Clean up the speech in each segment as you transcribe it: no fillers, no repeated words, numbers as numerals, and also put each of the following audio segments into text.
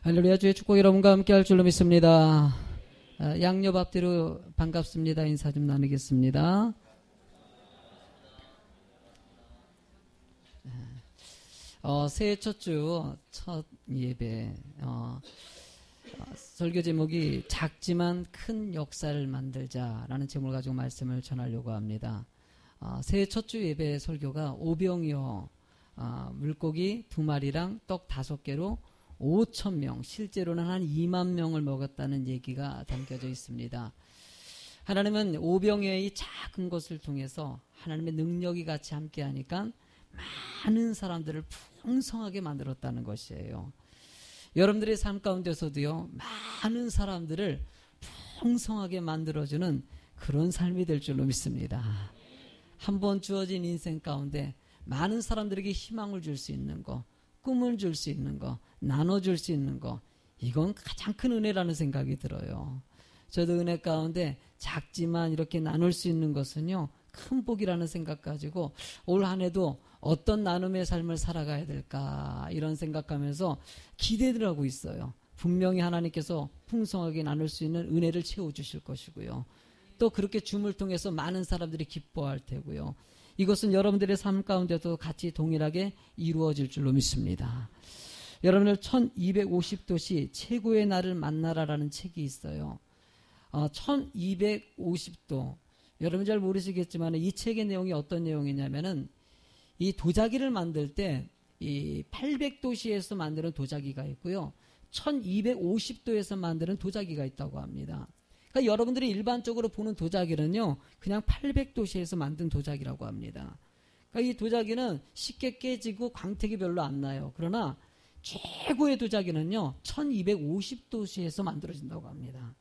할렐루야. 주의 축복이 여러분과 함께 할 줄로 믿습니다. 양옆 앞뒤로 반갑습니다. 인사 좀 나누겠습니다. 새해 첫 주 첫 예배 설교 제목이 작지만 큰 역사를 만들자라는 제목을 가지고 말씀을 전하려고 합니다. 새해 첫 주 예배 설교가 오병이어 물고기 2마리랑 떡 5개로 5,000명, 실제로는 한 2만 명을 먹었다는 얘기가 담겨져 있습니다. 하나님은 오병이어의 작은 것을 통해서 하나님의 능력이 같이 함께하니까 많은 사람들을 풍성하게 만들었다는 것이에요. 여러분들의 삶 가운데서도요, 많은 사람들을 풍성하게 만들어주는 그런 삶이 될 줄로 믿습니다. 한번 주어진 인생 가운데 많은 사람들에게 희망을 줄 수 있는 거, 꿈을 줄 수 있는 거, 나눠줄 수 있는 거, 이건 가장 큰 은혜라는 생각이 들어요. 저도 은혜 가운데 작지만 이렇게 나눌 수 있는 것은요, 큰 복이라는 생각 가지고 올 한 해도 어떤 나눔의 삶을 살아가야 될까 이런 생각하면서 기대를 하고 있어요. 분명히 하나님께서 풍성하게 나눌 수 있는 은혜를 채워주실 것이고요. 또 그렇게 줌을 통해서 많은 사람들이 기뻐할 테고요. 이것은 여러분들의 삶 가운데도 같이 동일하게 이루어질 줄로 믿습니다. 여러분들 1250도시 최고의 날을 만나라라는 책이 있어요. 1250도. 여러분 잘 모르시겠지만 이 책의 내용이 어떤 내용이냐면은 이 도자기를 만들 때 이 800도시에서 만드는 도자기가 있고요. 1250도에서 만드는 도자기가 있다고 합니다. 그러니까 여러분들이 일반적으로 보는 도자기는요, 그냥 800도시에서 만든 도자기라고 합니다. 그러니까 이 도자기는 쉽게 깨지고 광택이 별로 안 나요. 그러나 최고의 도자기는요, 1250도시에서 만들어진다고 합니다.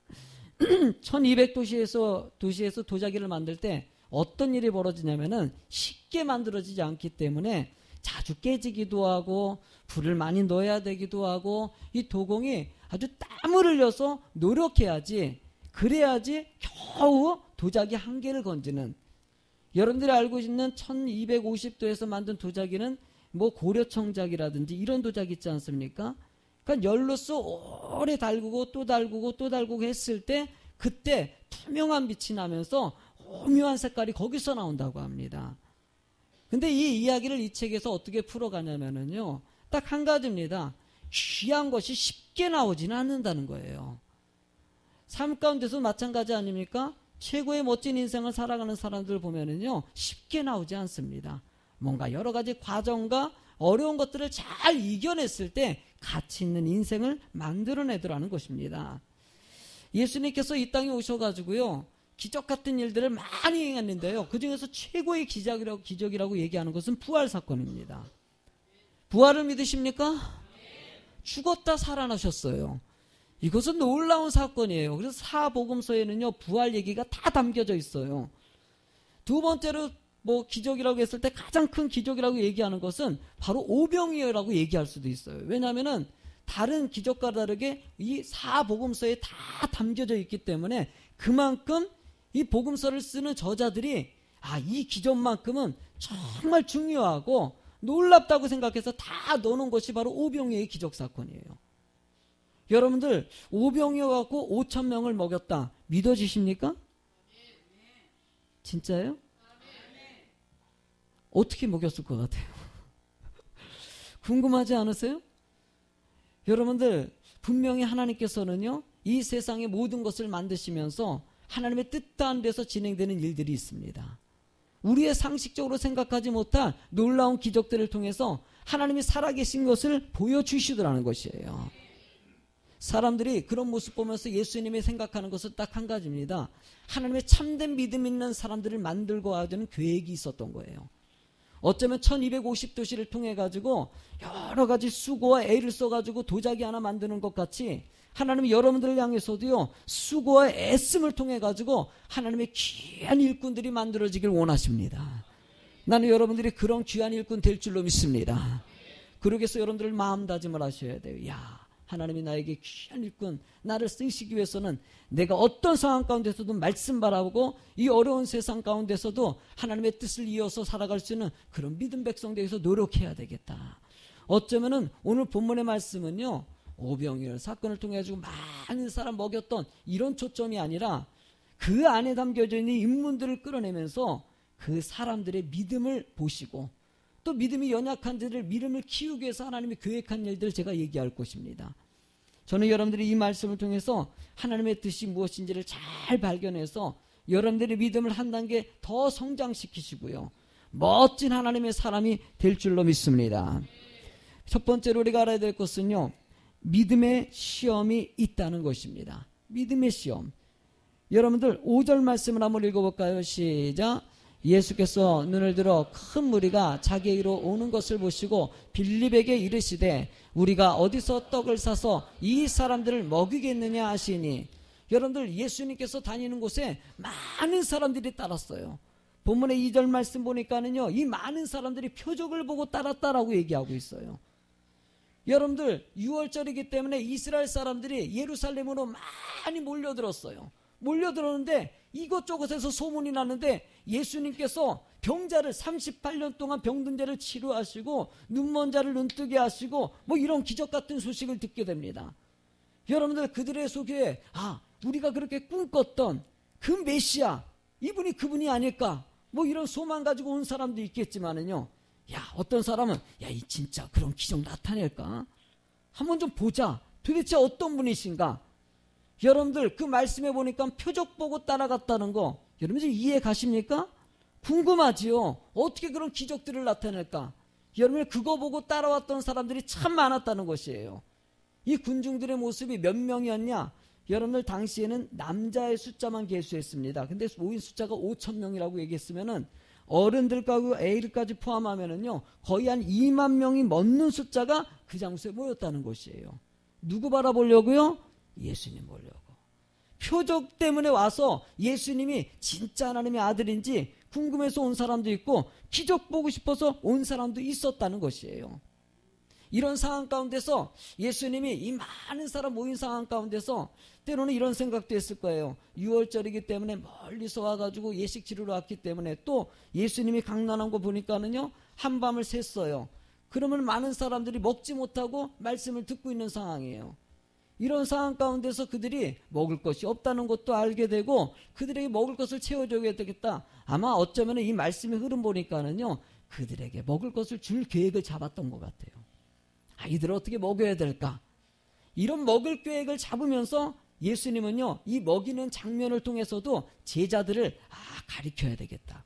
1200도시에서 도자기를 만들 때 어떤 일이 벌어지냐면은 쉽게 만들어지지 않기 때문에 자주 깨지기도 하고 불을 많이 넣어야 되기도 하고 이 도공이 아주 땀을 흘려서 노력해야지, 그래야지 겨우 도자기 한 개를 건지는, 여러분들이 알고 있는 1250도에서 만든 도자기는 뭐 고려청자기라든지 이런 도자기 있지 않습니까? 그러니까 열로써 오래 달구고 또 달구고 또 달구고 했을 때 그때 투명한 빛이 나면서 오묘한 색깔이 거기서 나온다고 합니다. 근데 이 이야기를 이 책에서 어떻게 풀어가냐면요, 딱 한 가지입니다. 귀한 것이 쉽게 나오지는 않는다는 거예요. 삶 가운데서 마찬가지 아닙니까? 최고의 멋진 인생을 살아가는 사람들 보면은요, 쉽게 나오지 않습니다. 뭔가 여러 가지 과정과 어려운 것들을 잘 이겨냈을 때 가치 있는 인생을 만들어내더라는 것입니다. 예수님께서 이 땅에 오셔가지고요, 기적 같은 일들을 많이 행했는데요, 그 중에서 최고의 기적이라고 얘기하는 것은 부활 사건입니다. 부활을 믿으십니까? 죽었다 살아나셨어요. 이것은 놀라운 사건이에요. 그래서 사복음서에는요, 부활 얘기가 다 담겨져 있어요. 두 번째로 뭐 기적이라고 했을 때 가장 큰 기적이라고 얘기하는 것은 바로 오병이어라고 얘기할 수도 있어요. 왜냐하면은 다른 기적과 다르게 이 사복음서에 다 담겨져 있기 때문에 그만큼 이 복음서를 쓰는 저자들이 이 기적만큼은 정말 중요하고 놀랍다고 생각해서 다 넣어놓은 것이 바로 오병이어의 기적 사건이에요. 여러분들 오병이어 갖고 5,000명을 먹였다, 믿어지십니까? 진짜예요? 어떻게 먹였을 것 같아요? 궁금하지 않으세요? 여러분들 분명히 하나님께서는요, 이 세상의 모든 것을 만드시면서 하나님의 뜻다한 데서 진행되는 일들이 있습니다. 우리의 상식적으로 생각하지 못한 놀라운 기적들을 통해서 하나님이 살아계신 것을 보여주시더라는 것이에요. 사람들이 그런 모습 보면서 예수님이 생각하는 것은 딱 한 가지입니다. 하나님의 참된 믿음 있는 사람들을 만들고 하자는 계획이 있었던 거예요. 어쩌면 1250도시를 통해 가지고 여러 가지 수고와 애를 써가지고 도자기 하나 만드는 것 같이 하나님이 여러분들을 향해서도요, 수고와 애씀을 통해 가지고 하나님의 귀한 일꾼들이 만들어지길 원하십니다. 나는 여러분들이 그런 귀한 일꾼 될 줄로 믿습니다. 그러기 위해서 여러분들 마음다짐을 하셔야 돼요. 하나님이 나에게 귀한 일꾼, 나를 쓰시기 위해서는 내가 어떤 상황 가운데서도 말씀 바라보고 이 어려운 세상 가운데서도 하나님의 뜻을 이어서 살아갈 수 있는 그런 믿음 백성 되어서 노력해야 되겠다. 어쩌면은 오늘 본문의 말씀은요, 오병이어 사건을 통해 가지고 많은 사람 먹였던 이런 초점이 아니라 그 안에 담겨져 있는 인문들을 끌어내면서 그 사람들의 믿음을 보시고 또 믿음이 연약한 자들의 믿음을 키우기 위해서 하나님이 계획한 일들을 제가 얘기할 것입니다. 저는 여러분들이 이 말씀을 통해서 하나님의 뜻이 무엇인지를 잘 발견해서 여러분들의 믿음을 한 단계 더 성장시키시고요. 멋진 하나님의 사람이 될 줄로 믿습니다. 첫 번째로 우리가 알아야 될 것은요. 믿음의 시험이 있다는 것입니다. 믿음의 시험. 여러분들 5절 말씀을 한번 읽어볼까요? 시작. 예수께서 눈을 들어 큰 무리가 자기에게로 오는 것을 보시고 빌립에게 이르시되 우리가 어디서 떡을 사서 이 사람들을 먹이겠느냐 하시니 여러분들 예수님께서 다니는 곳에 많은 사람들이 따랐어요. 본문의 2절 말씀 보니까는요 이 많은 사람들이 표적을 보고 따랐다라고 얘기하고 있어요. 여러분들 6월절이기 때문에 이스라엘 사람들이 예루살렘으로 많이 몰려들었어요. 몰려들었는데 이곳저곳에서 소문이 났는데 예수님께서 병자를 38년 동안 병든 자를 치료하시고 눈먼 자를 눈뜨게 하시고 뭐 이런 기적 같은 소식을 듣게 됩니다. 여러분들 그들의 속에 우리가 그렇게 꿈꿨던 그 메시아 이분이 그분이 아닐까 뭐 이런 소망 가지고 온 사람도 있겠지만은요 어떤 사람은 이 진짜 그런 기적 나타낼까 한번 좀 보자 도대체 어떤 분이신가. 여러분들 그 말씀해 보니까 표적 보고 따라갔다는 거 여러분들 이해 가십니까? 궁금하지요. 어떻게 그런 기적들을 나타낼까. 여러분 그거 보고 따라왔던 사람들이 참 많았다는 것이에요. 이 군중들의 모습이 몇 명이었냐. 여러분들 당시에는 남자의 숫자만 계수했습니다. 근데 모인 숫자가 5,000명이라고 얘기했으면은 어른들과 애들까지 포함하면은요 거의 한 2만 명이 넘는 숫자가 그 장소에 모였다는 것이에요. 누구 바라보려고요? 예수님 보려고. 표적 때문에 와서 예수님이 진짜 하나님의 아들인지 궁금해서 온 사람도 있고 기적 보고 싶어서 온 사람도 있었다는 것이에요. 이런 상황 가운데서 예수님이 이 많은 사람 모인 상황 가운데서 때로는 이런 생각도 했을 거예요. 6월절이기 때문에 멀리서 와가지고 예식 치르러 왔기 때문에 또 예수님이 강난한 거 보니까는요 한밤을 샜어요. 그러면 많은 사람들이 먹지 못하고 말씀을 듣고 있는 상황이에요. 이런 상황 가운데서 그들이 먹을 것이 없다는 것도 알게 되고 그들에게 먹을 것을 채워줘야 되겠다. 아마 어쩌면 이 말씀의 흐름 보니까는요 그들에게 먹을 것을 줄 계획을 잡았던 것 같아요. 이들을 어떻게 먹여야 될까? 이런 먹을 계획을 잡으면서 예수님은요 이 먹이는 장면을 통해서도 제자들을 가르쳐야 되겠다.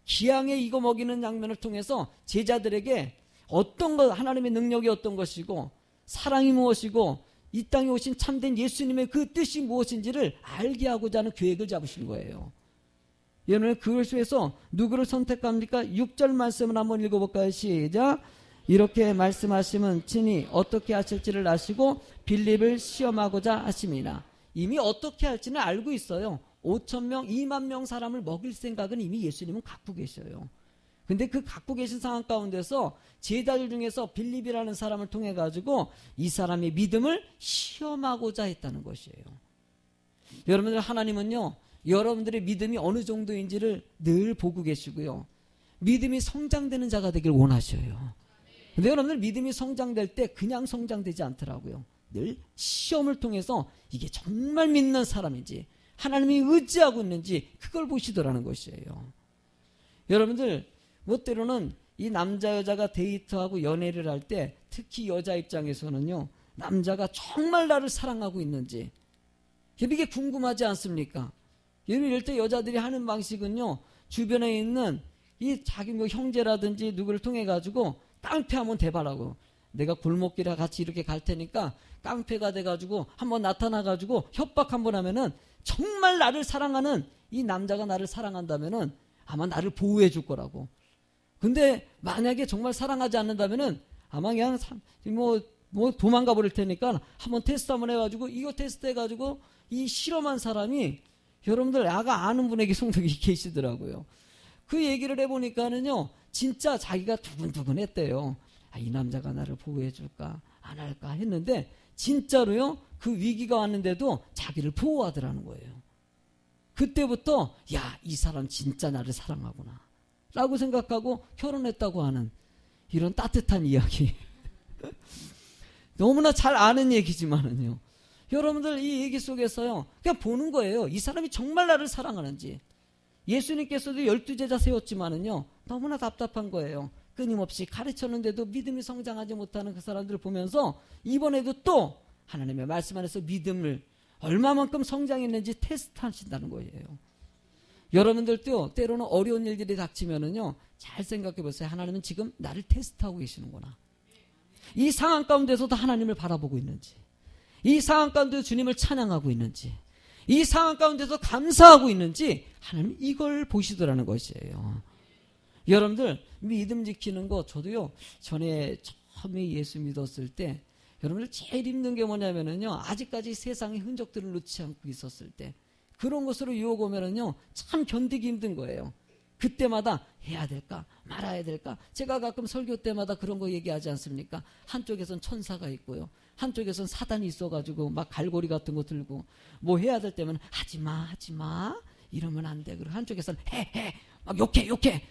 기왕에 이거 먹이는 장면을 통해서 제자들에게 어떤 것 하나님의 능력이 어떤 것이고 사랑이 무엇이고 이 땅에 오신 참된 예수님의 그 뜻이 무엇인지를 알게 하고자 하는 계획을 잡으신 거예요. 여러분 그것을 위해서 누구를 선택합니까? 6절 말씀을 한번 읽어볼까요? 시작. 이렇게 말씀하시면 친히 어떻게 하실지를 아시고 빌립을 시험하고자 하심이나. 이미 어떻게 할지는 알고 있어요. 5,000명, 2만 명 사람을 먹일 생각은 이미 예수님은 갖고 계셔요. 근데 그 갖고 계신 상황 가운데서 제자들 중에서 빌립이라는 사람을 통해 가지고 이 사람의 믿음을 시험하고자 했다는 것이에요. 여러분들 하나님은요 여러분들의 믿음이 어느 정도인지를 늘 보고 계시고요 믿음이 성장되는 자가 되길 원하셔요. 근데 여러분들 믿음이 성장될 때 그냥 성장되지 않더라고요. 늘 시험을 통해서 이게 정말 믿는 사람인지 하나님이 의지하고 있는지 그걸 보시더라는 것이에요. 여러분들 뭐 때로는 이 남자 여자가 데이트하고 연애를 할 때 특히 여자 입장에서는요 남자가 정말 나를 사랑하고 있는지 이게 궁금하지 않습니까? 이럴 때 여자들이 하는 방식은요 주변에 있는 이 자기 뭐 형제라든지 누구를 통해 가지고 깡패 한번 대발하고 내가 골목길에 같이 이렇게 갈 테니까 깡패가 돼가지고 한번 나타나가지고 협박 한번 하면은 정말 나를 사랑하는 이 남자가 나를 사랑한다면은 아마 나를 보호해 줄 거라고. 근데 만약에 정말 사랑하지 않는다면은 아마 그냥 뭐 도망가 버릴 테니까 한번 테스트 한번 해가지고 이거 테스트 해가지고 이 실험한 사람이 여러분들 아가 아는 분에게 성덕이 계시더라고요. 그 얘기를 해보니까는요 진짜 자기가 두근두근 했대요. 이 남자가 나를 보호해 줄까 안 할까 했는데 진짜로요 그 위기가 왔는데도 자기를 보호하더라는 거예요. 그때부터 이 사람 진짜 나를 사랑하구나 라고 생각하고 결혼했다고 하는 이런 따뜻한 이야기. 너무나 잘 아는 얘기지만은요. 여러분들 이 얘기 속에서요. 그냥 보는 거예요. 이 사람이 정말 나를 사랑하는지. 예수님께서도 12제자 세웠지만은요. 너무나 답답한 거예요. 끊임없이 가르쳤는데도 믿음이 성장하지 못하는 그 사람들을 보면서 이번에도 또 하나님의 말씀 안에서 믿음을 얼마만큼 성장했는지 테스트하신다는 거예요. 여러분들도 때로는 어려운 일들이 닥치면은요. 잘 생각해 보세요. 하나님은 지금 나를 테스트하고 계시는구나. 이 상황 가운데서도 하나님을 바라보고 있는지, 이 상황 가운데서 주님을 찬양하고 있는지, 이 상황 가운데서 감사하고 있는지 하나님 이걸 보시더라는 것이에요. 여러분들 믿음 지키는 거 저도요. 전에 처음에 예수 믿었을 때 여러분들 제일 힘든 게 뭐냐면은요. 아직까지 세상의 흔적들을 놓지 않고 있었을 때 그런 것으로 유혹 오면은요. 참 견디기 힘든 거예요. 그때마다 해야 될까 말아야 될까. 제가 가끔 설교 때마다 그런 거 얘기하지 않습니까? 한쪽에선 천사가 있고요. 한쪽에선 사단이 있어가지고 막 갈고리 같은 거 들고 뭐 해야 될 때면 하지마 이러면 안 돼. 그리고 한쪽에선 해 막 욕해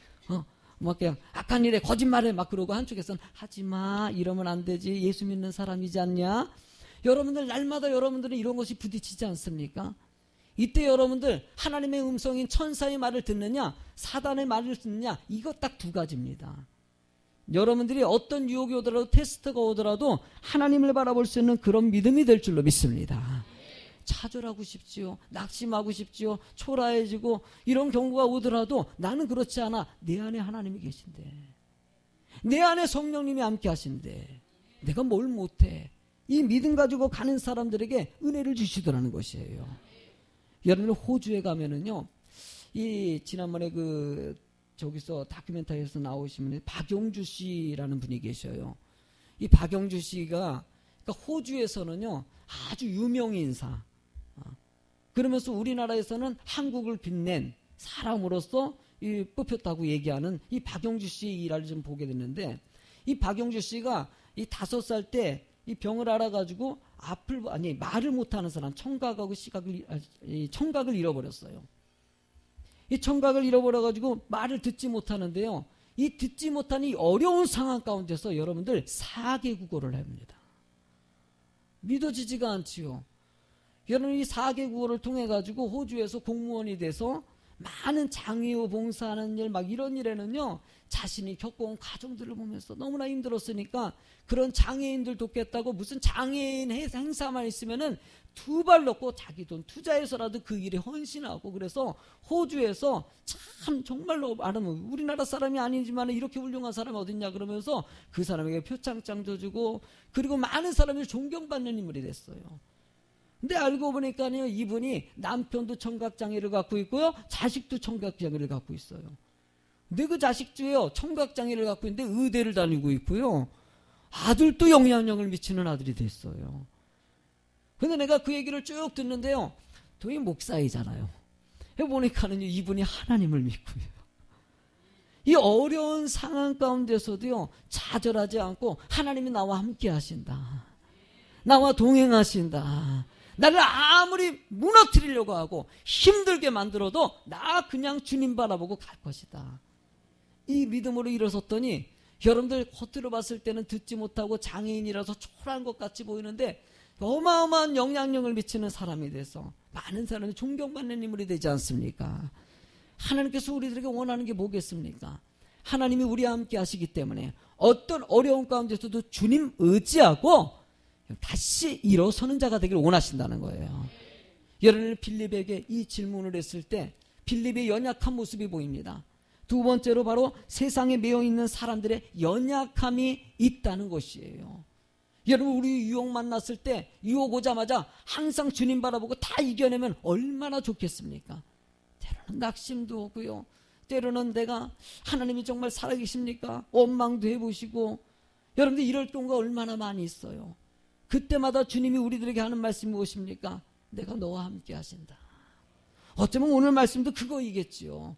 막 그냥 악한 일에 거짓말해 막 그러고 한쪽에선 하지마 이러면 안 되지. 예수 믿는 사람이지 않냐. 여러분들 날마다 여러분들은 이런 것이 부딪히지 않습니까? 이때 여러분들 하나님의 음성인 천사의 말을 듣느냐 사단의 말을 듣느냐 이거 딱 두 가지입니다. 여러분들이 어떤 유혹이 오더라도 테스트가 오더라도 하나님을 바라볼 수 있는 그런 믿음이 될 줄로 믿습니다. 좌절하고 싶지요. 낙심하고 싶지요. 초라해지고 이런 경우가 오더라도 나는 그렇지 않아. 내 안에 하나님이 계신데. 내 안에 성령님이 함께 하신데. 내가 뭘 못해. 이 믿음 가지고 가는 사람들에게 은혜를 주시더라는 것이에요. 여러분 호주에 가면은요. 이 지난번에 저기서 다큐멘터리에서 나오시면 박용주 씨라는 분이 계셔요. 이 박용주 씨가 그러니까 호주에서는요. 아주 유명 인사. 그러면서 우리나라에서는 한국을 빛낸 사람으로서 뽑혔다고 얘기하는 이 박용주 씨의 일화를 좀 보게 됐는데 이 박용주 씨가 이 5살 때 이 병을 알아가지고 말을 못하는 사람 청각하고 청각을 잃어버렸어요. 이 청각을 잃어버려가지고 말을 듣지 못하는데요. 이 듣지 못한 이 어려운 상황 가운데서 여러분들 4개 국어를 합니다. 믿어지지가 않지요. 여러분 이 4개 국어를 통해 가지고 호주에서 공무원이 돼서 많은 장애우 봉사하는 일 막 이런 일에는요. 자신이 겪어온 가정들을 보면서 너무나 힘들었으니까 그런 장애인들 돕겠다고 무슨 장애인 행사만 있으면은 2발 넣고 자기 돈 투자해서라도 그 일에 헌신하고 그래서 호주에서 참 정말로 말하면 우리나라 사람이 아니지만 이렇게 훌륭한 사람이 어딨냐 그러면서 그 사람에게 표창장도 주고 그리고 많은 사람이 존경받는 인물이 됐어요. 근데 알고 보니까요, 이분이 남편도 청각장애를 갖고 있고요, 자식도 청각장애를 갖고 있어요. 근데 그 자식도요, 청각장애를 갖고 있는데 의대를 다니고 있고요, 아들도 영향력을 미치는 아들이 됐어요. 근데 내가 그 얘기를 쭉 듣는데요, 도희 목사이잖아요. 해보니까는 이분이 하나님을 믿고요. 이 어려운 상황 가운데서도요, 좌절하지 않고 하나님이 나와 함께 하신다. 나와 동행하신다. 나를 아무리 무너뜨리려고 하고 힘들게 만들어도 나 그냥 주님 바라보고 갈 것이다. 이 믿음으로 일어섰더니 여러분들 겉으로 봤을 때는 듣지 못하고 장애인이라서 초라한 것 같이 보이는데 어마어마한 영향력을 미치는 사람이 돼서 많은 사람이 존경받는 인물이 되지 않습니까? 하나님께서 우리들에게 원하는 게 뭐겠습니까? 하나님이 우리와 함께 하시기 때문에 어떤 어려운 가운데서도 주님 의지하고 다시 일어서는 자가 되기를 원하신다는 거예요. 여러분 빌립에게 이 질문을 했을 때 빌립의 연약한 모습이 보입니다. 두 번째로 바로 세상에 매여 있는 사람들의 연약함이 있다는 것이에요. 여러분 우리 유혹 만났을 때 유혹 오자마자 항상 주님 바라보고 다 이겨내면 얼마나 좋겠습니까? 때로는 낙심도 오고요. 때로는 내가 하나님이 정말 살아계십니까? 원망도 해보시고 여러분들 이럴 경우가 얼마나 많이 있어요. 그때마다 주님이 우리들에게 하는 말씀이 무엇입니까? 내가 너와 함께 하신다. 어쩌면 오늘 말씀도 그거이겠지요.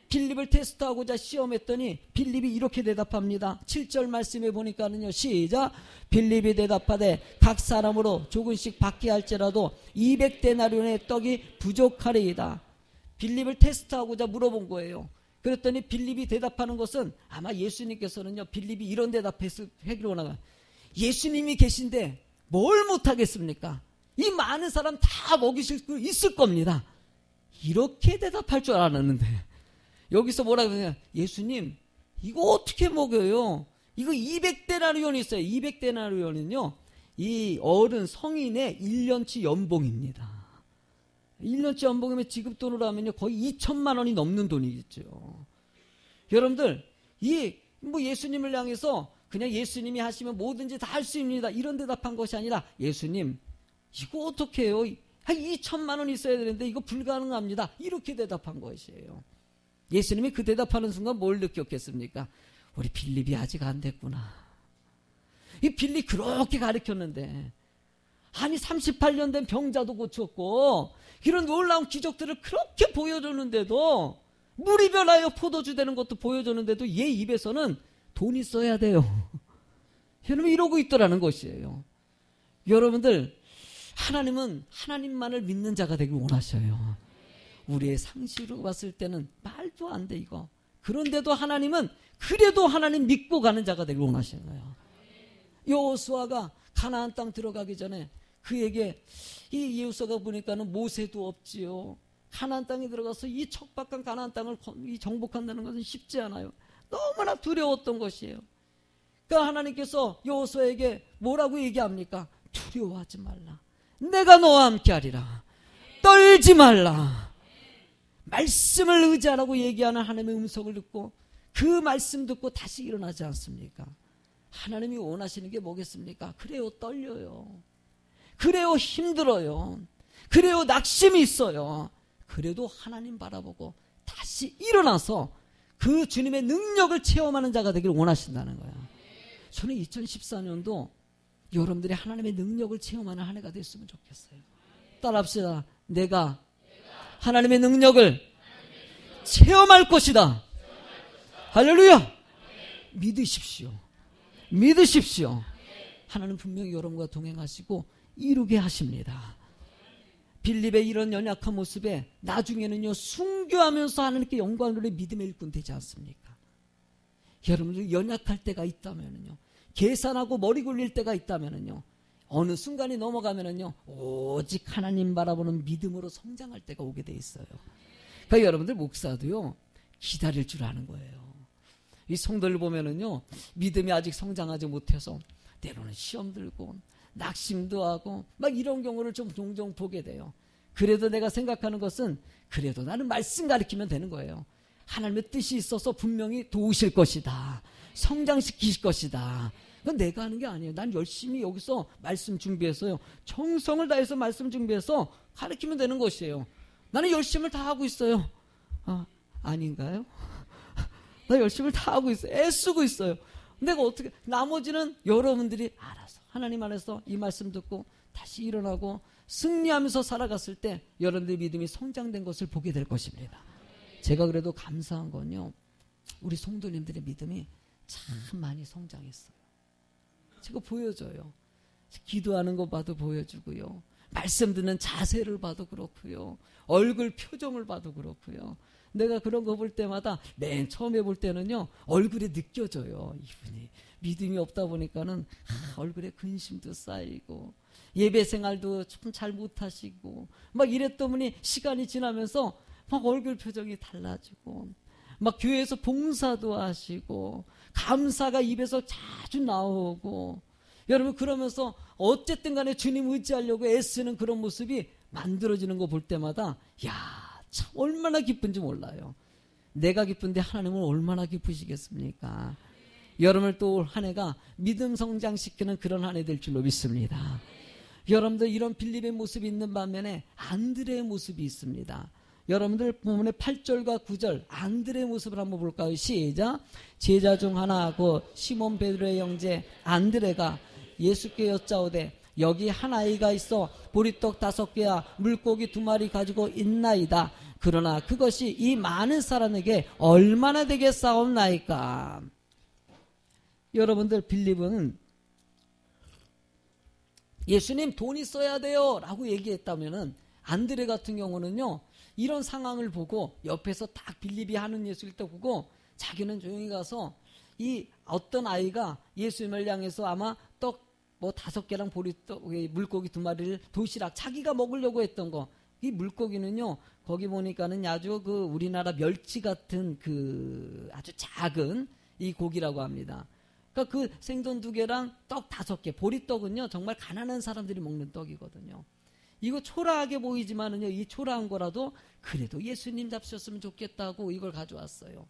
빌립을 테스트하고자 시험했더니 빌립이 이렇게 대답합니다. 7절 말씀에 보니까는요. 시작. 빌립이 대답하되 각 사람으로 조금씩 받게 할지라도 200데나리온의 떡이 부족하리이다. 빌립을 테스트하고자 물어본 거예요. 그랬더니 빌립이 대답하는 것은 아마 예수님께서는요. 빌립이 이런 대답했을 원하가 예수님이 계신데 뭘 못하겠습니까? 이 많은 사람 다 먹이실 수 있을 겁니다. 이렇게 대답할 줄 알았는데 여기서 뭐라고 하냐, 예수님 이거 어떻게 먹여요? 이거 200데나리온이 있어요. 200데나리온은요 이 어른 성인의 1년치 연봉입니다. 1년치 연봉이면 지급 돈으로 하면요 거의 2천만 원이 넘는 돈이겠죠. 여러분들 뭐 예수님을 향해서 그냥 예수님이 하시면 뭐든지 다 할 수 있습니다 이런 대답한 것이 아니라, 예수님 이거 어떻게 해요? 한 2천만 원 있어야 되는데 이거 불가능합니다 이렇게 대답한 것이에요. 예수님이 그 대답하는 순간 뭘 느꼈겠습니까? 우리 빌립이 아직 안 됐구나. 이 빌립 그렇게 가르쳤는데, 아니 38년 된 병자도 고쳤고 이런 놀라운 기적들을 그렇게 보여줬는데도, 물이 변하여 포도주 되는 것도 보여줬는데도 얘 입에서는 돈이 써야 돼요. 여러분 이러고 있더라는 것이에요. 여러분들, 하나님은 하나님만을 믿는 자가 되길 원하셔요. 우리의 상식으로 봤을 때는 말도 안 돼 이거. 그런데도 하나님은 그래도 하나님 믿고 가는 자가 되길 원하시는 거예요. 여호수아가 가나안 땅 들어가기 전에 그에게, 이 여호수아가 보니까는 모세도 없지요. 가나안 땅에 들어가서 이 척박한 가나안 땅을 정복한다는 것은 쉽지 않아요. 너무나 두려웠던 것이에요. 그러니까 하나님께서 여호수아에게 뭐라고 얘기합니까? 두려워하지 말라. 내가 너와 함께 하리라. 떨지 말라. 말씀을 의지하라고 얘기하는 하나님의 음성을 듣고 그 말씀 듣고 다시 일어나지 않습니까? 하나님이 원하시는 게 뭐겠습니까? 그래요, 떨려요. 그래요, 힘들어요. 그래요, 낙심이 있어요. 그래도 하나님 바라보고 다시 일어나서 그 주님의 능력을 체험하는 자가 되기를 원하신다는 거예요. 저는 2014년도 여러분들이 하나님의 능력을 체험하는 한 해가 됐으면 좋겠어요. 따라합시다. 내가 하나님의 능력을 체험할 것이다. 할렐루야. 믿으십시오. 믿으십시오. 하나님 분명히 여러분과 동행하시고 이루게 하십니다. 빌립의 이런 연약한 모습에 나중에는요 순교하면서 하나님께 영광을 돌릴 믿음의 일꾼 되지 않습니까? 여러분들 연약할 때가 있다면요, 계산하고 머리 굴릴 때가 있다면요, 어느 순간이 넘어가면요 오직 하나님 바라보는 믿음으로 성장할 때가 오게 돼 있어요. 그러니까 여러분들 목사도요 기다릴 줄 아는 거예요. 이 성도를 보면은요 믿음이 아직 성장하지 못해서 때로는 시험 들고 낙심도 하고 막 이런 경우를 좀 종종 보게 돼요. 그래도 내가 생각하는 것은, 그래도 나는 말씀 가르치면 되는 거예요. 하나님의 뜻이 있어서 분명히 도우실 것이다. 성장시키실 것이다. 그건 내가 하는 게 아니에요. 난 열심히 여기서 말씀 준비해서요, 정성을 다해서 말씀 준비해서 가르치면 되는 것이에요. 나는 열심을 다 하고 있어요. 아닌가요? 나 열심을 다 하고 있어요. 애쓰고 있어요. 내가 어떻게, 나머지는 여러분들이 알아서 하나님 안에서 이 말씀 듣고 다시 일어나고 승리하면서 살아갔을 때 여러분들의 믿음이 성장된 것을 보게 될 것입니다. 제가 그래도 감사한 건요, 우리 성도님들의 믿음이 참 많이 성장했어요. 제가 보여줘요. 기도하는 거 봐도 보여주고요, 말씀 듣는 자세를 봐도 그렇고요, 얼굴 표정을 봐도 그렇고요. 내가 그런 거 볼 때마다 맨 처음에 볼 때는요 얼굴에 느껴져요. 이분이 믿음이 없다 보니까는 얼굴에 근심도 쌓이고 예배 생활도 좀 잘 못하시고 막 이랬더니 시간이 지나면서 막 얼굴 표정이 달라지고 막 교회에서 봉사도 하시고 감사가 입에서 자주 나오고, 여러분 그러면서 어쨌든 간에 주님 의지하려고 애쓰는 그런 모습이 만들어지는 거 볼 때마다 야, 참 얼마나 기쁜지 몰라요. 내가 기쁜데 하나님은 얼마나 기쁘시겠습니까? 여러분을 또 올 한 해가 믿음 성장시키는 그런 한 해 될 줄로 믿습니다. 여러분들 이런 빌립의 모습이 있는 반면에 안드레의 모습이 있습니다. 여러분들 본문의 8절과 9절 안드레의 모습을 한번 볼까요? 시작. 제자 중 하나하고 시몬 베드로의 형제 안드레가 예수께 여짜오되 여기 한 아이가 있어 보리떡 5개와 물고기 2마리 가지고 있나이다. 그러나 그것이 이 많은 사람에게 얼마나 되겠사옵나이까. 여러분들 빌립은 예수님 돈 있어야 돼요 라고 얘기했다면은, 안드레 같은 경우는요 이런 상황을 보고 옆에서 딱 빌립이 하는 예수를 딱 보고 자기는 조용히 가서 이 어떤 아이가 예수님을 향해서 아마 떡 뭐 5개랑 보리떡, 물고기 2마리를 도시락 자기가 먹으려고 했던 거. 이 물고기는요, 거기 보니까는 아주 그 우리나라 멸치 같은 그 아주 작은 이 고기라고 합니다. 그러니까 그 생선 2개랑 떡 5개, 보리떡은요, 정말 가난한 사람들이 먹는 떡이거든요. 이거 초라하게 보이지만은요, 이 초라한 거라도 그래도 예수님 잡수셨으면 좋겠다고 이걸 가져왔어요.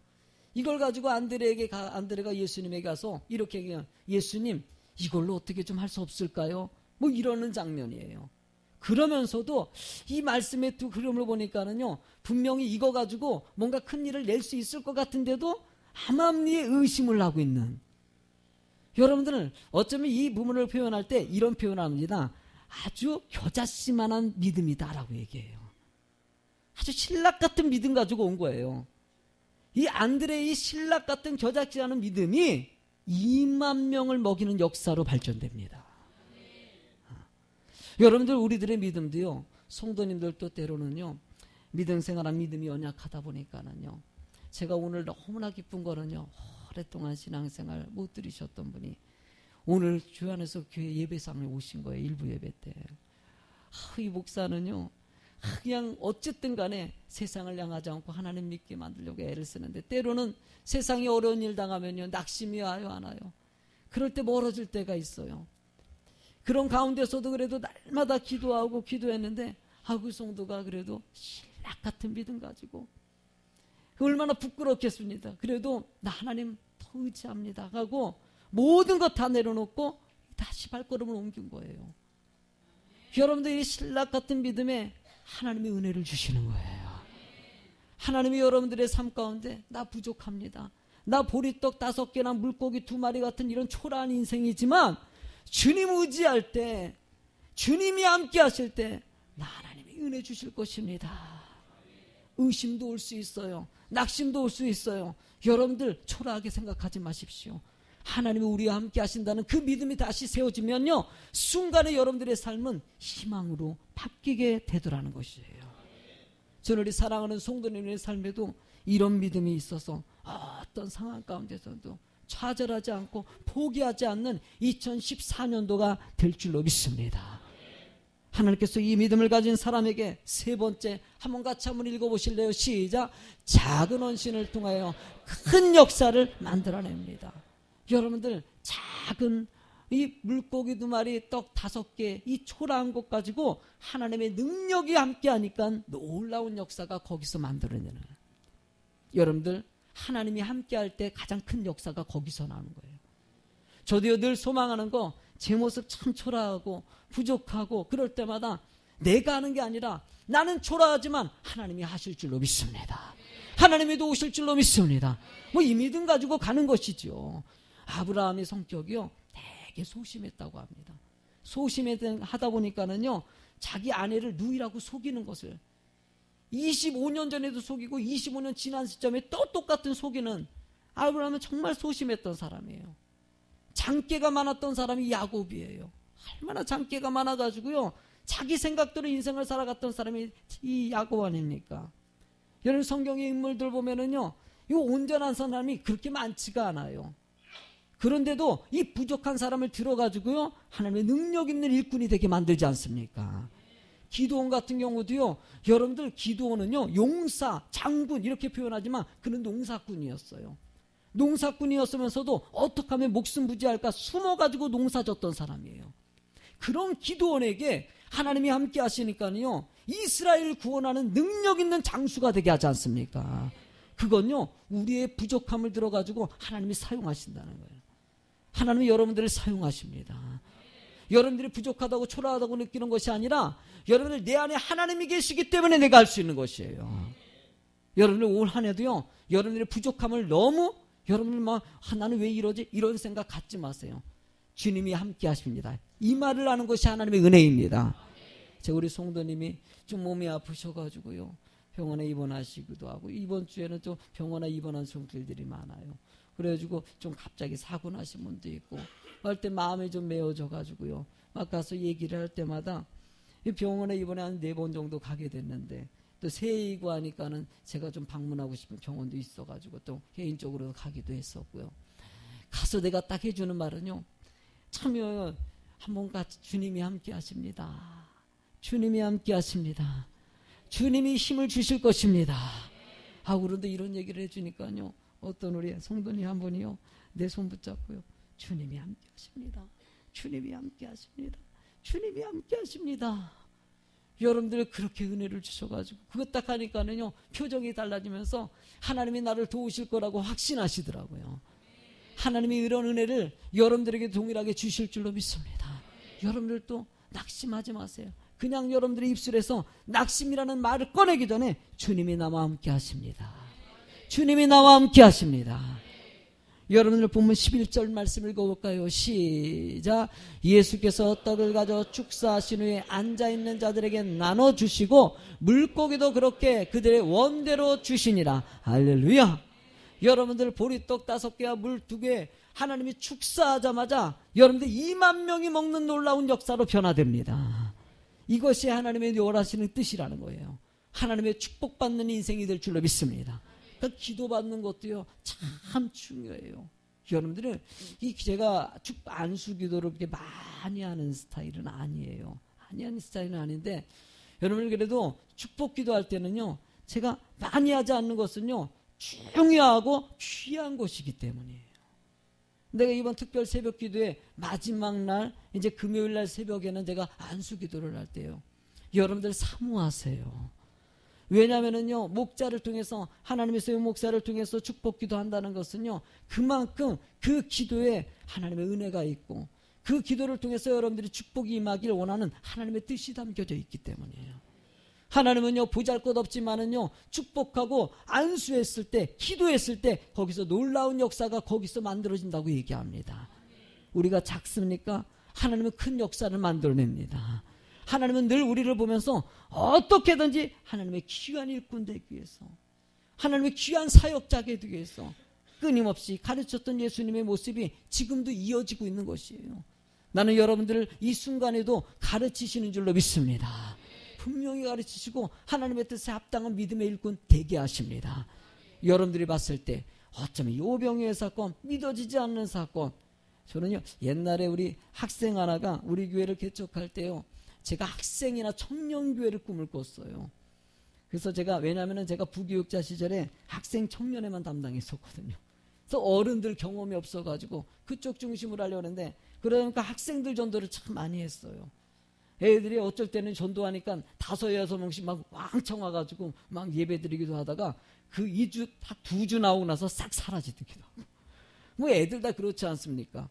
이걸 가지고 안드레가 예수님에게 가서 이렇게 얘기해요. 예수님, 이걸로 어떻게 좀 할 수 없을까요? 뭐 이러는 장면이에요. 그러면서도 이 말씀의 두 흐름을 보니까는요, 분명히 이거 가지고 뭔가 큰 일을 낼 수 있을 것 같은데도 암암리에 의심을 하고 있는. 여러분들은 어쩌면 이 부분을 표현할 때 이런 표현을 합니다. 아주 겨자씨만한 믿음이다라고 얘기해요. 아주 신락 같은 믿음 가지고 온 거예요. 이 안드레의 신락 같은 겨자씨 않은 믿음이 2만 명을 먹이는 역사로 발전됩니다. 여러분들 우리들의 믿음도요, 성도님들도 때로는요, 믿음 생활한 믿음이 연약하다 보니까는요, 제가 오늘 너무나 기쁜 거는요, 오랫동안 신앙생활 못 들으셨던 분이 오늘 주 안에서 교회 예배상에 오신 거예요. 일부 예배 때. 이 목사는요, 그냥 어쨌든 간에 세상을 향하지 않고 하나님 믿게 만들려고 애를 쓰는데 때로는 세상에 어려운 일 당하면요, 낙심이 와요, 안 와요? 그럴 때 멀어질 때가 있어요. 그런 가운데서도 그래도 날마다 기도하고 기도했는데 그 성도가 그래도 신락 같은 믿음 가지고 얼마나 부끄럽겠습니다. 그래도 나 하나님 더 의지합니다 하고 모든 것 다 내려놓고 다시 발걸음을 옮긴 거예요. 여러분들이 신락 같은 믿음에 하나님의 은혜를 주시는 거예요. 하나님이 여러분들의 삶 가운데 나 부족합니다. 나 보리떡 5개나 물고기 2마리 같은 이런 초라한 인생이지만 주님 의지할 때, 주님이 함께 하실 때 나 하나님이 은혜 주실 것입니다. 의심도 올 수 있어요. 낙심도 올 수 있어요. 여러분들 초라하게 생각하지 마십시오. 하나님이 우리와 함께 하신다는 그 믿음이 다시 세워지면요, 순간에 여러분들의 삶은 희망으로 바뀌게 되더라는 것이에요. 저는 우리 사랑하는 성도님의 삶에도 이런 믿음이 있어서 어떤 상황 가운데서도 좌절하지 않고 포기하지 않는 2014년도가 될 줄로 믿습니다. 하나님께서 이 믿음을 가진 사람에게 3번째 한번 같이 한번 읽어보실래요? 시작. 작은 헌신을 통하여 큰 역사를 만들어냅니다. 여러분들 작은 이 물고기 2마리 떡 5개 이 초라한 것 가지고 하나님의 능력이 함께 하니까 놀라운 역사가 거기서 만들어내는. 여러분들 하나님이 함께 할 때 가장 큰 역사가 거기서 나오는 거예요. 저도요 늘 소망하는 거, 제 모습 참 초라하고 부족하고 그럴 때마다 내가 하는 게 아니라 나는 초라하지만 하나님이 하실 줄로 믿습니다. 하나님이 도우실 줄로 믿습니다. 뭐 이 믿음 가지고 가는 것이죠. 아브라함의 성격이요 되게 소심했다고 합니다. 소심하다 보니까는요 자기 아내를 누이라고 속이는 것을 25년 전에도 속이고 25년 지난 시점에 또 똑같은 속이는, 아브라함은 정말 소심했던 사람이에요. 장깨가 많았던 사람이 야곱이에요. 얼마나 장깨가 많아가지고요 자기 생각대로 인생을 살아갔던 사람이 이 야곱 아닙니까? 여러분 성경의 인물들 보면은요 이 온전한 사람이 그렇게 많지가 않아요. 그런데도 이 부족한 사람을 들어가지고요 하나님의 능력 있는 일꾼이 되게 만들지 않습니까? 기드온 같은 경우도요, 여러분들 기드온은요 용사, 장군 이렇게 표현하지만 그는 농사꾼이었어요. 농사꾼이었으면서도 어떻게 하면 목숨 부지할까 숨어가지고 농사졌던 사람이에요. 그런 기드온에게 하나님이 함께 하시니까요 이스라엘을 구원하는 능력 있는 장수가 되게 하지 않습니까? 그건요 우리의 부족함을 들어가지고 하나님이 사용하신다는 거예요. 하나님이 여러분들을 사용하십니다. 여러분들이 부족하다고 초라하다고 느끼는 것이 아니라 여러분들 내 안에 하나님이 계시기 때문에 내가 할 수 있는 것이에요. 여러분들 올 한 해도요 여러분들의 부족함을 너무 여러분들 나는 왜 이러지 이런 생각 갖지 마세요. 주님이 함께 하십니다. 이 말을 하는 것이 하나님의 은혜입니다. 제가 우리 성도님이 좀 몸이 아프셔가지고요 병원에 입원하시기도 하고 이번 주에는 또 병원에 입원한 손길들이 많아요. 그래가지고 좀 갑자기 사고 나신 분도 있고 할 때 마음이 좀 메어져가지고요 막 가서 얘기를 할 때마다 병원에 입원에 한 4번 정도 가게 됐는데 또 새해이고 하니까는 제가 좀 방문하고 싶은 병원도 있어가지고 또 개인적으로 가기도 했었고요. 가서 내가 딱 해주는 말은요 참요 한번 같이 주님이 함께 하십니다. 주님이 함께 하십니다. 주님이 힘을 주실 것입니다. 그런데 이런 얘기를 해주니까요, 어떤 우리 성도님 한 분이요, 내 손 붙잡고요, 주님이 함께 하십니다. 주님이 함께 하십니다. 주님이 함께 하십니다. 여러분들 그렇게 은혜를 주셔가지고 그것 딱 하니까는요, 표정이 달라지면서 하나님이 나를 도우실 거라고 확신하시더라고요. 하나님이 이런 은혜를 여러분들에게 동일하게 주실 줄로 믿습니다. 여러분들도 낙심하지 마세요. 그냥 여러분들의 입술에서 낙심이라는 말을 꺼내기 전에 주님이 나와 함께 하십니다. 주님이 나와 함께 하십니다. 여러분들 보면 11절 말씀 읽어볼까요? 시작. 예수께서 떡을 가져 축사하신 후에 앉아있는 자들에게 나눠주시고 물고기도 그렇게 그들의 원대로 주시니라. 할렐루야. 여러분들 보리떡 5개와 물 2개 하나님이 축사하자마자 여러분들 2만 명이 먹는 놀라운 역사로 변화됩니다. 이것이 하나님의 원하시는 뜻이라는 거예요. 하나님의 축복받는 인생이 될 줄로 믿습니다. 그러니까 기도받는 것도요, 참 중요해요. 여러분들은 제가 안수기도를 그렇게 많이 하는 스타일은 아니에요. 많이 하는 스타일은 아닌데, 여러분 그래도 축복기도 할 때는요, 제가 많이 하지 않는 것은요, 중요하고 귀한 것이기 때문이에요. 내가 이번 특별 새벽 기도의 마지막 날, 이제 금요일 날 새벽에는 제가 안수 기도를 할 때요, 여러분들 사모하세요. 왜냐하면은요, 목자를 통해서, 하나님의 소유 목사를 통해서 축복 기도한다는 것은요, 그만큼 그 기도에 하나님의 은혜가 있고, 그 기도를 통해서 여러분들이 축복이 임하길 원하는 하나님의 뜻이 담겨져 있기 때문이에요. 하나님은요, 보잘것없지만은요, 축복하고 안수했을 때, 기도했을 때 거기서 놀라운 역사가 거기서 만들어진다고 얘기합니다. 우리가 작습니까? 하나님은 큰 역사를 만들어냅니다. 하나님은 늘 우리를 보면서 어떻게든지 하나님의 귀한 일꾼 되기 위해서, 하나님의 귀한 사역자 되기 위해서 끊임없이 가르쳤던 예수님의 모습이 지금도 이어지고 있는 것이에요. 나는 여러분들을 이 순간에도 가르치시는 줄로 믿습니다. 분명히 가르치시고 하나님의 뜻에 합당한 믿음의 일꾼 되게 하십니다. 여러분들이 봤을 때 어쩌면 요병이의 사건, 믿어지지 않는 사건. 저는요, 옛날에 우리 학생 하나가 우리 교회를 개척할 때요, 제가 학생이나 청년교회를 꿈을 꿨어요. 그래서 왜냐하면 제가 부교육자 시절에 학생 청년회만 담당했었거든요. 그래서 어른들 경험이 없어가지고 그쪽 중심으로 하려고 했는데, 그러니까 학생들 전도를 참 많이 했어요. 애들이 어쩔 때는 전도하니까 5-6명씩 막 왕청 와가지고 막 예배 드리기도 하다가 그 2주 나오고 나서 싹 사라지기도 하고. 뭐 애들 다 그렇지 않습니까?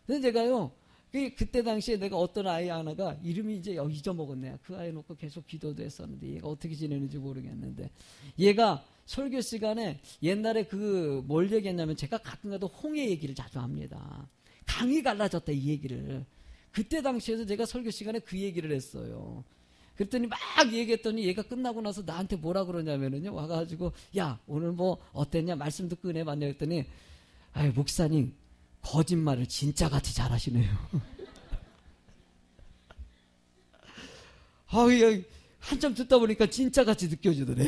근데 제가요, 그때 당시에 내가 어떤 아이 하나가 이름이 이제 잊어먹었네. 그 아이 놓고 계속 기도도 했었는데 얘가 어떻게 지내는지 모르겠는데, 얘가 설교 시간에 옛날에 뭘 얘기했냐면, 제가 가끔 가도 홍해 얘기를 자주 합니다. 강이 갈라졌다, 이 얘기를. 그때 당시에도 제가 설교 시간에 그 얘기를 했어요. 그랬더니 막 얘기했더니 얘가 끝나고 나서 나한테 뭐라 그러냐면은요, 와가지고 야, 오늘 뭐 어땠냐, 말씀 듣고 은혜 받냐 했더니, 아유, 목사님 거짓말을 진짜같이 잘하시네요. 한참 듣다 보니까 진짜같이 느껴지더래.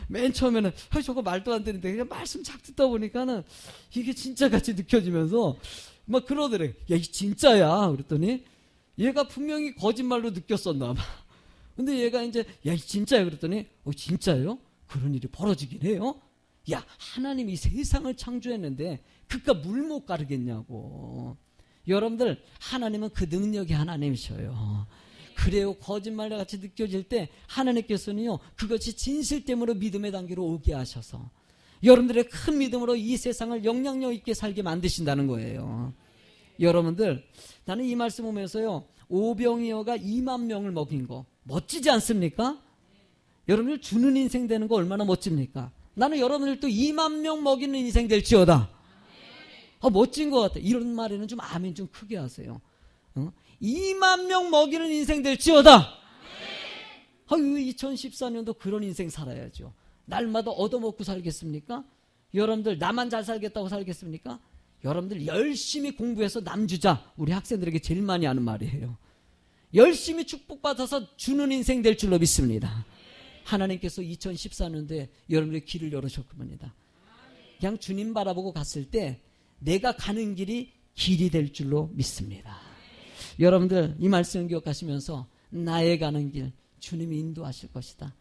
맨 처음에는 저거 말도 안 되는데, 그냥 말씀 쫙 듣다 보니까는 이게 진짜같이 느껴지면서 막 그러더래. 야, 이 진짜야. 그랬더니 얘가 분명히 거짓말로 느꼈었나 봐. 근데 얘가 이제, 야, 이 진짜야. 그랬더니 진짜요? 그런 일이 벌어지긴 해요? 야, 하나님이 세상을 창조했는데 그깟 물 못 가르겠냐고. 여러분들, 하나님은 그 능력이 하나님이셔요. 그래요. 거짓말같이 느껴질 때 하나님께서는요, 그것이 진실됨으로 믿음의 단계로 오게 하셔서 여러분들의 큰 믿음으로 이 세상을 영향력 있게 살게 만드신다는 거예요. 여러분들, 나는 이 말씀 보면서요, 오병이어가 2만 명을 먹인 거 멋지지 않습니까? 여러분들 주는 인생 되는 거 얼마나 멋집니까? 나는 여러분들도 2만 명 먹이는 인생 될지어다. 멋진 것 같아. 이런 말에는 좀 아멘 좀 크게 하세요. 2만 명 먹이는 인생 될지어다. 2014년도 그런 인생 살아야죠. 날마다 얻어먹고 살겠습니까? 여러분들 나만 잘 살겠다고 살겠습니까? 여러분들 열심히 공부해서 남 주자. 우리 학생들에게 제일 많이 하는 말이에요. 열심히 축복받아서 주는 인생 될 줄로 믿습니다. 하나님께서 2014년도에 여러분들의 길을 열으셨을 겁니다. 그냥 주님 바라보고 갔을 때 내가 가는 길이 길이 될 줄로 믿습니다. 여러분들 이 말씀 기억하시면서 나의 가는 길 주님이 인도하실 것이다.